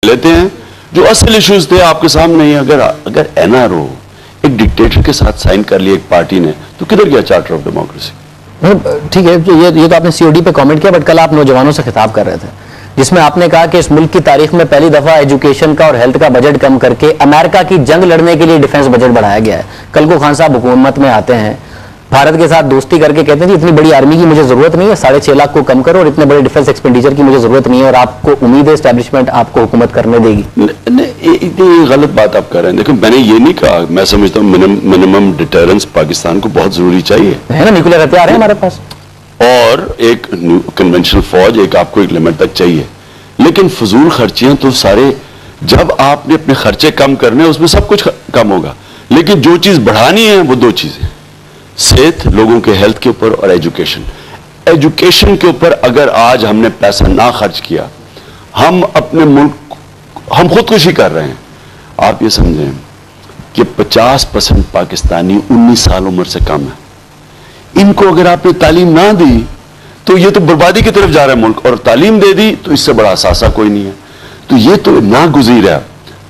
लेते हैं जो असल इश्यूज थे आपके सामने ही। अगर एनआरओ एक डिक्टेटर के साथ साइन कर लिया एक पार्टी ने, तो किधर गया चार्टर ऑफ डेमोक्रेसी? ठीक है, तो ये तो आपने सीओडी पे कमेंट किया, बट कल आप नौजवानों से खिताब कर रहे थे जिसमें आपने कहा कि इस मुल्क की तारीख में पहली दफा एजुकेशन का और हेल्थ का बजट कम करके अमेरिका की जंग लड़ने के लिए डिफेंस बजट बढ़ाया गया है। कल को खान साहब हुकूमत में आते हैं, भारत के साथ दोस्ती करके कहते हैं कि इतनी बड़ी आर्मी की मुझे जरूरत नहीं है, 6.5 लाख को कम करो और इतने बड़े डिफेंस एक्सपेंडिचर की मुझे जरूरत नहीं है, और आपको उम्मीद है एस्टैब्लिशमेंट आपको हुकूमत करने देगी। ये गलत बात आप कर रहे हैं। देखो, मैंने ये नहीं कहा, मैं समझता हूँ मिनिमम डिटरेंस पाकिस्तान को बहुत जरूरी चाहिए है ना, न्यूक्लियर हथियार है हमारे पास, और एक कन्वेंशनल फौज, एक आपको एक लिमिट तक चाहिए। लेकिन फजूल खर्चियां तो सारे, जब आपने अपने खर्चे कम करने उसमें सब कुछ कम होगा, लेकिन जो चीज बढ़ानी है वो दो चीजें, सेहत, लोगों के हेल्थ के ऊपर, और एजुकेशन। एजुकेशन के ऊपर अगर आज हमने पैसा ना खर्च किया, हम अपने मुल्क, हम खुदकुशी कर रहे हैं। आप ये समझें कि 50% पाकिस्तानी 19 साल उम्र से कम है। इनको अगर आपने तालीम ना दी तो ये तो बर्बादी की तरफ जा रहा है मुल्क, और तालीम दे दी तो इससे बड़ा असासा कोई नहीं है। तो ये तो नागुज़ीर है।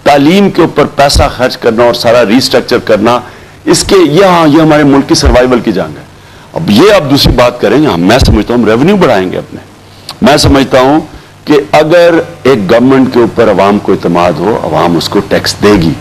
तालीम के ऊपर पैसा खर्च करना और सारा रिस्ट्रक्चर करना, इसके ये हमारे मुल्क की सर्वाइवल की जंग है। अब ये आप दूसरी बात करेंगे, मैं समझता हूँ रेवेन्यू बढ़ाएंगे अपने। मैं समझता हूँ कि अगर एक गवर्नमेंट के ऊपर अवाम को इत्मीनान हो, अवाम उसको टैक्स देगी।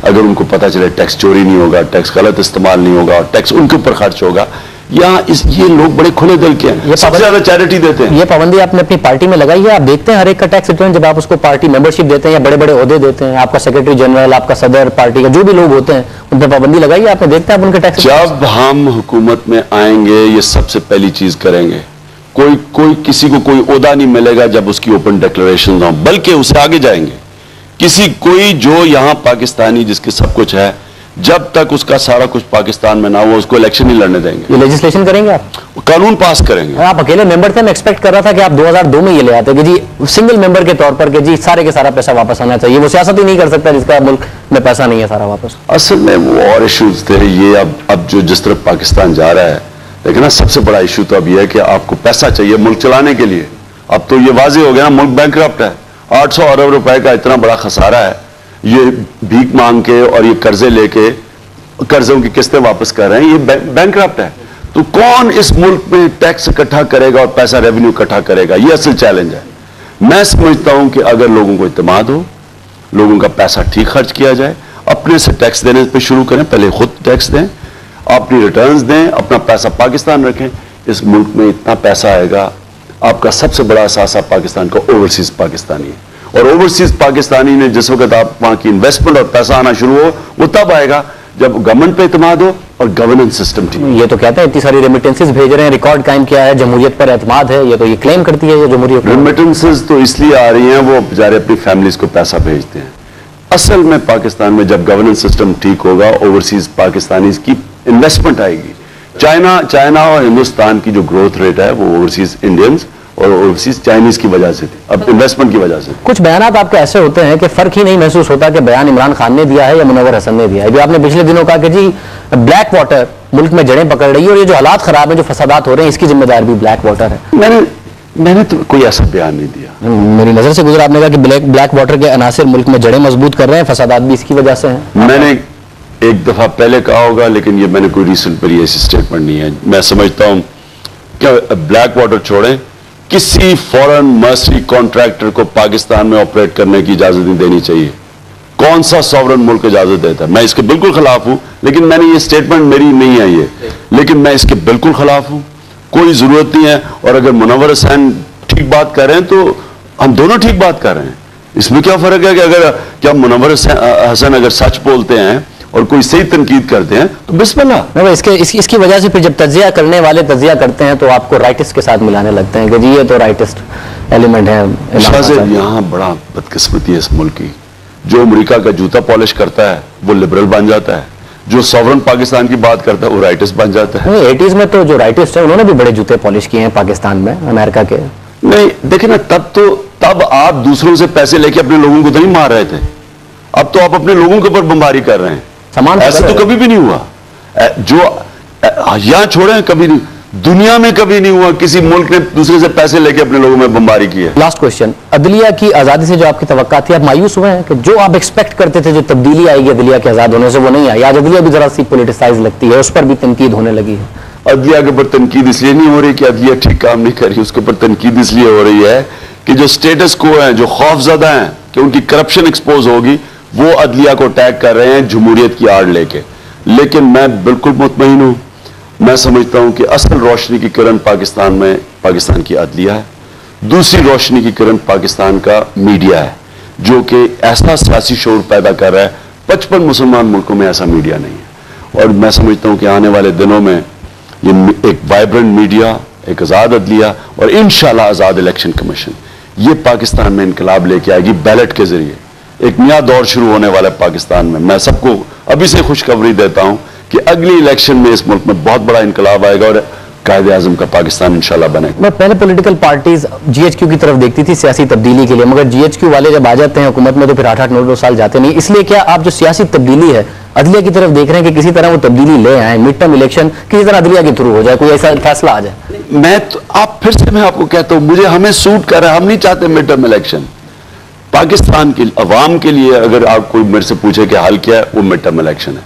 अगर उनको पता चले टैक्स चोरी नहीं होगा, टैक्स गलत इस्तेमाल नहीं होगा, और टैक्स उनके ऊपर खर्च होगा, या ये लोग बड़े खुले दिल के हैं, सबसे ज्यादा चैरिटी देते हैं। ये पाबंदी आपने अपनी पार्टी में लगाई है। आप देखते हैं हर एक का टैक्स रिटर्न, जब आप उसको पार्टी मेंबरशिप देते हैं या बड़े बड़े ओहदे देते हैं, आपका सेक्रेटरी जनरल, आपका सदर, पार्टी का जो भी लोग होते हैं, उन पर पाबंदी लगाई है आपने, देखते हैं आप उनके टैक्स। जब हम हुकूमत में आएंगे ये सबसे पहली चीज करेंगे। कोई किसी को कोई ओहदा नहीं मिलेगा जब उसकी ओपन डिक्लेरेशन हो, बल्कि उससे आगे जाएंगे। कोई जो यहां पाकिस्तानी जिसके सब कुछ है, जब तक उसका सारा कुछ पाकिस्तान में ना हो, उसको इलेक्शन नहीं लड़ने देंगे। ये लेजिस्लेशन करेंगे आप, कानून पास करेंगे। आप अकेले मेंबर थे, मैं एक्सपेक्ट कर रहा था कि आप 2002 में ये ले आते कि जी सिंगल मेंबर के तौर पर कि जी सारे के सारा पैसा वापस आना चाहिए। वो सियासत ही नहीं कर सकता जिसका मुल्क में पैसा नहीं है सारा वापस। असल में वो और इश्यूज थे। ये अब जो जिस तरफ पाकिस्तान जा रहा है, लेकिन ना सबसे बड़ा इशू तो अब यह है कि आपको पैसा चाहिए मुल्क चलाने के लिए। अब तो ये वाजे हो गया, मुल्क बैंकरप्ट है। 800 अरब रुपए का इतना बड़ा खसारा है। ये भीख मांग के और ये कर्जे लेके कर्जों की किस्तें वापस कर रहे हैं, ये बैंकरप्ट है। तो कौन इस मुल्क में टैक्स इकट्ठा करेगा और पैसा रेवेन्यू इकट्ठा करेगा? ये असल चैलेंज है। मैं समझता हूं कि अगर लोगों को इत्मीनान हो, लोगों का पैसा ठीक खर्च किया जाए, अपने से टैक्स देने पे शुरू करें, पहले खुद टैक्स दें, अपनी रिटर्न्स दें, अपना पैसा पाकिस्तान रखें, इस मुल्क में इतना पैसा आएगा। आपका सबसे बड़ा असासा पाकिस्तान का ओवरसीज पाकिस्तानी है, और ओवरसीज पाकिस्तानी ने जिस वक्त आप वहां की इन्वेस्टमेंट और पैसा आना शुरू हो, वो तब आएगा जब गवर्नमेंट पे इत्मीनान हो और गवर्नेंस सिस्टम ठीक। ये तो कहते हैं इतनी सारी रेमिटेंसेस भेज रहे हैं, रिकॉर्ड कायम किया है, जमहूरियत पर एतमाद है, ये तो ये क्लेम करती है ये जमहूरियत। रेमिटेंसेस तो इसलिए आ रही हैं, वो बेचारे अपनी फैमिलीज को पैसा भेजते हैं। असल में पाकिस्तान में जब गवर्नेंस सिस्टम ठीक होगा, ओवरसीज पाकिस्तानी की इन्वेस्टमेंट आएगी। चाइना और हिंदुस्तान की जो ग्रोथ रेट है वो ओवरसीज इंडियंस और ओवरसीज चाइनीज की वजह से थी, अब इन्वेस्टमेंट की वजह से। कुछ बयानात आपके ऐसे होते हैं कि फर्क ही नहीं महसूस होता कि बयान इमरान खान ने दिया है या मुनव्वर हसन ने दिया है। अभी आपने पिछले दिनों कहा कि जी ब्लैक वाटर मुल्क में जड़ें पकड़ रही है, और ये जो हालात खराब है, जो फसादात हो रहे हैं, इसकी जिम्मेदार भी ब्लैक वाटर है। मैंने तो कोई ऐसा बयान नहीं दिया। मेरी नजर से गुजरा, आपने कहा कि ब्लैक वाटर के अनासिर मुल्क में जड़ें मजबूत कर रहे हैं, फसादात भी इसकी वजह से हैं। मैंने एक दफा पहले कहा होगा, लेकिन ये मैंने कोई रिसेंट पर ऐसी स्टेटमेंट नहीं है। मैं समझता हूं कि ब्लैक वाटर छोड़ें, किसी फॉरेन मर्सरी कॉन्ट्रैक्टर को पाकिस्तान में ऑपरेट करने की इजाजत नहीं देनी चाहिए। कौन सा सॉवरन मुल्क इजाजत देता है? मैं इसके बिल्कुल खिलाफ हूं, लेकिन मैंने ये स्टेटमेंट मेरी नहीं है ये, लेकिन मैं इसके बिल्कुल खिलाफ हूं। कोई जरूरत नहीं है। और अगर मुनव्वर हसन ठीक बात कर रहे हैं तो हम दोनों ठीक बात कर रहे हैं। इसमें क्या फर्क है कि अगर क्या मुनव्वर हसन अगर सच बोलते हैं और कोई सही तनकीद करते हैं तो बिस्मिल्लाह। इसकी वजह से फिर जब तज्जिया करने वाले तज्जिया करते हैं तो आपको राइटिस्ट के साथ मिलाने लगते हैं कि जी ये तो राइटिस्ट एलिमेंट है। यहाँ बड़ा बदकिस्मती है इस मुल्क की। जो अमेरिका का जूता पॉलिश करता है वो लिबरल बन जाता है, जो सॉवरन पाकिस्तान की बात करता है वो राइटिस्ट बन जाता है। 80s में तो जो राइटिस्ट है उन्होंने भी बड़े जूते पॉलिश किए हैं पाकिस्तान में, अमेरिका के। नहीं देखिए ना, तब आप दूसरों से पैसे लेके अपने लोगों को तो नहीं मार रहे थे। अब तो आप अपने लोगों के ऊपर बमबारी कर रहे हैं। ऐसा तो कभी भी नहीं हुआ। जो यहां छोड़े कभी नहीं। दुनिया में कभी नहीं हुआ किसी मुल्क ने दूसरे से पैसे लेके अपने लोगों में बमबारी की है। लास्ट क्वेश्चन, अदलिया की आजादी से जो आपकी तवक्का थी, आप मायूस हुए हैं कि जो आप एक्सपेक्ट करते थे, जो तब्दीली आएगी अदलिया के आजाद होने से, वो नहीं आई? आज अदलिया भी जरा सी पॉलिटिसाइज लगती है, उस पर भी तनकीद होने लगी है। अदलिया के ऊपर तनकीद इसलिए नहीं हो रही कि अदलिया ठीक काम नहीं कर रही, उसके ऊपर तनकीद इसलिए हो रही है कि जो स्टेटस को है, जो खौफजदा हैं कि उनकी करप्शन एक्सपोज होगी, वो अदलिया को अटैक कर रहे हैं जमहूरियत की आड़ लेके। लेकिन मैं बिल्कुल मुतमईन हूं, मैं समझता हूं कि असल रोशनी की किरण पाकिस्तान में पाकिस्तान की अदलिया है, दूसरी रोशनी की किरण पाकिस्तान का मीडिया है, जो कि ऐसा सियासी शऊर पैदा कर रहा है। 55 मुसलमान मुल्कों में ऐसा मीडिया नहीं है। और मैं समझता हूं कि आने वाले दिनों में ये एक वाइब्रेंट मीडिया, एक आज़ाद अदलिया और इंशाल्लाह आज़ाद इलेक्शन कमीशन, ये पाकिस्तान में इनकलाब लेके आएगी। बैलेट के जरिए एक नया दौर शुरू होने वाला है पाकिस्तान में। मैं सबको अभी से खुशखबरी देता हूं कि अगली इलेक्शन में इस मुल्क में बहुत बड़ा इनकलाब आएगा और कायदे आजम का पाकिस्तान इंशाल्लाह बनेगा। मैं पहले पॉलिटिकल पार्टीज GHQ की तरफ देखती थी सियासी तब्दीली के लिए, मगर GHQ वाले जब आ जाते हैं हुकूमत में तो फिर 8-8, 9-9 साल जाते नहीं। इसलिए क्या आप जो सियासी तब्दीली है अदलिया की तरफ देख रहे हैं कि किसी तरह वो तब्दीली ले आए, मिड टर्म इलेक्शन किसी तरह अदलिया के थ्रू हो जाए, कोई ऐसा फैसला आ जाए? मैं आपको कहता हूं, मुझे हमें सूट कर रहा है, हम नहीं चाहते मिड टर्म इलेक्शन। पाकिस्तान के अवाम के लिए अगर आप कोई मेरे से पूछे कि हाल क्या है, वो मिड टर्म इलेक्शन है।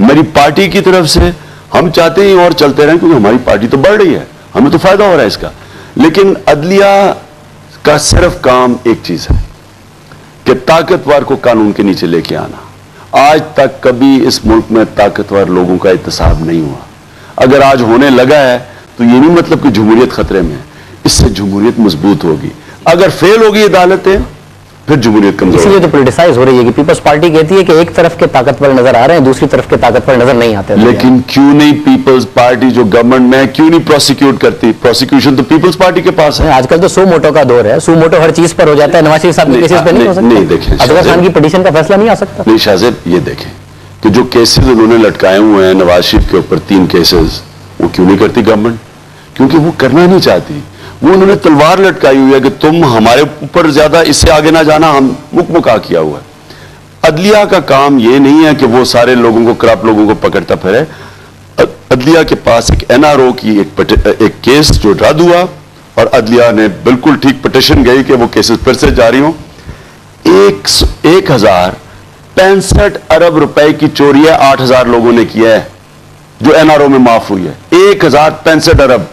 मेरी पार्टी की तरफ से हम चाहते हैं और चलते रहें, क्योंकि हमारी पार्टी तो बढ़ रही है, हमें तो फायदा हो रहा है इसका। लेकिन अदलिया का सिर्फ काम एक चीज है कि ताकतवर को कानून के नीचे लेके आना। आज तक कभी इस मुल्क में ताकतवर लोगों का एहतसाब नहीं हुआ। अगर आज होने लगा है तो ये नहीं मतलब कि जमहूरियत खतरे में है, इससे जमहूरियत मजबूत होगी। अगर फेल होगी अदालतें, फिर जमहूरियत कमजोर। इसलिए तो पॉलिटिसाइज हो रही है कि पीपल्स पार्टी कहती है कि एक तरफ के ताकतवर नजर आ रहे हैं, दूसरी तरफ के ताकतवर नजर नहीं आते। लेकिन क्यों नहीं पीपल्स पार्टी जो गवर्नमेंट में क्यों नहीं प्रोसिक्यूट करती? प्रोसिक्यूशन तो पीपल्स पार्टी के पास है। आजकल तो सो मोटो का दौर है, सो मोटो हर चीज पर हो जाता है। नवाज शरीफ साहब के केसेस पे नहीं हो सकता? नहीं, देखें अजहर खान की पिटीशन का फैसला नहीं आ सकता? नहीं शाहजेब, ये देखें कि जो केसेस उन्होंने लटकाए हुए हैं नवाज शरीफ के ऊपर 3 केसेस, वो क्यों नहीं करती गवर्नमेंट? क्योंकि वो करना नहीं चाहती। वो उन्होंने तलवार लटकाई हुई है कि तुम हमारे ऊपर ज्यादा इससे आगे ना जाना, हम मुकमुका किया हुआ है। अदलिया का काम ये नहीं है कि वो सारे लोगों को, करप्ट लोगों को पकड़ता फिरे। अदलिया के पास एक NRO की एक केस जो रद्द हुआ और अदलिया ने बिल्कुल ठीक पिटीशन गई कि वो केसेस फिर से जारी हो। 1065 अरब रुपए की चोरी है 8000 लोगों ने किया है, जो NRO में माफ हुई है। 1065 अरब।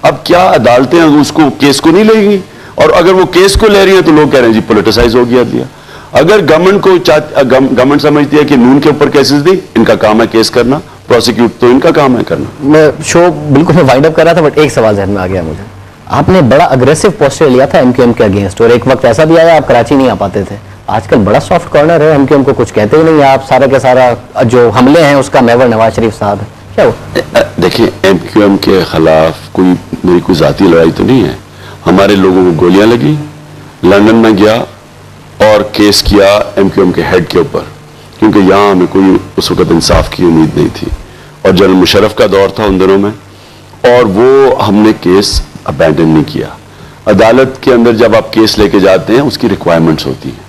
अब क्या अदालतें उसको केस को नहीं लेगी? और अगर वो केस को ले रही है तो लोग कह रहे हैं जी पॉलिटिसाइज हो गया दिया। अगर गवर्नमेंट समझती है कि नून के ऊपर केसेस दी, इनका काम है केस करना, प्रोसिक्यूट तो इनका काम है करना। मैं शो बिल्कुल मैं वाइंड अप कर रहा था, बट एक सवाल जहन में आ गया मुझे। आपने बड़ा अग्रेसिव पोस्टर लिया था MQM के अगेंस्ट, और एक वक्त ऐसा भी आया आप कराची नहीं आ पाते थे। आजकल बड़ा सॉफ्ट कॉर्नर है, MQM को कुछ कहते ही नहीं आप, सारा के सारा जो हमले हैं उसका महवर नवाज शरीफ साहब है। क्या वो देखिए, MQM के खिलाफ मेरी कोई जाती लड़ाई तो नहीं है। हमारे लोगों को गोलियां लगी, लंदन में गया और केस किया MQM के हेड के ऊपर, क्योंकि यहां हमें कोई उस वक्त इंसाफ की उम्मीद नहीं थी और जनरल मुशर्रफ का दौर था उन दिनों में, और वो हमने केस अबैंडन नहीं किया। अदालत के अंदर जब आप केस लेके जाते हैं उसकी रिक्वायरमेंट्स होती हैं,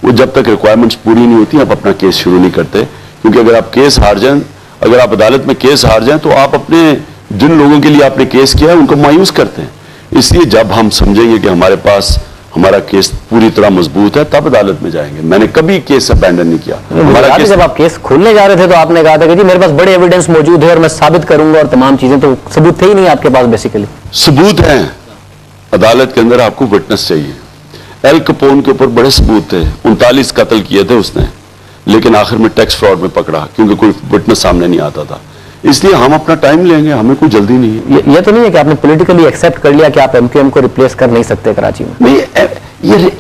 वो जब तक रिक्वायरमेंट्स पूरी नहीं होती आप अपना केस शुरू नहीं करते, क्योंकि अगर आप केस हार जाएं, अगर आप अदालत में केस हार जाएं तो आप अपने जिन लोगों के लिए आपने केस किया है उनको मायूस करते हैं। इसलिए जब हम समझेंगे कि हमारे पास हमारा केस पूरी तरह मजबूत है तब अदालत में जाएंगे। मैंने कभी केस अबैंडन नहीं किया। हमारा केस, जब आप केस खोलने जा रहे थे तो आपने कहा था कि जी मेरे पास बड़े एविडेंस मौजूद है और मैं साबित करूंगा और तमाम चीजें, तो सबूत थे ही नहीं आपके पास। बेसिकली सबूत हैं अदालत के अंदर, आपको विटनेस चाहिए। एल कपोन के ऊपर बड़े सबूत थे, 39 कत्ल किए थे उसने, लेकिन आखिर में टैक्स फ्रॉड में पकड़ा क्योंकि कोई विटनेस सामने नहीं आता था। इसलिए हम अपना टाइम लेंगे, हमें कोई जल्दी नहीं है। ये तो नहीं है कि आपने पॉलिटिकली एक्सेप्ट कर लिया कि आप MQM को रिप्लेस कर नहीं सकते कराची में? नहीं,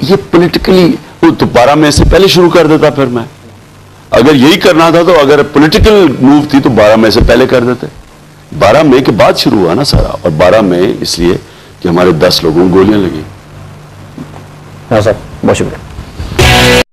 ये पॉलिटिकली तो 12 मई से पहले शुरू कर देता। फिर मैं अगर यही करना था तो अगर पॉलिटिकल मूव थी तो 12 मई से पहले कर देते। 12 मई के बाद शुरू हुआ ना सारा, और 12 मई इसलिए कि हमारे 10 लोगों को गोलियां लगी। हाँ सर, बहुत शुक्रिया।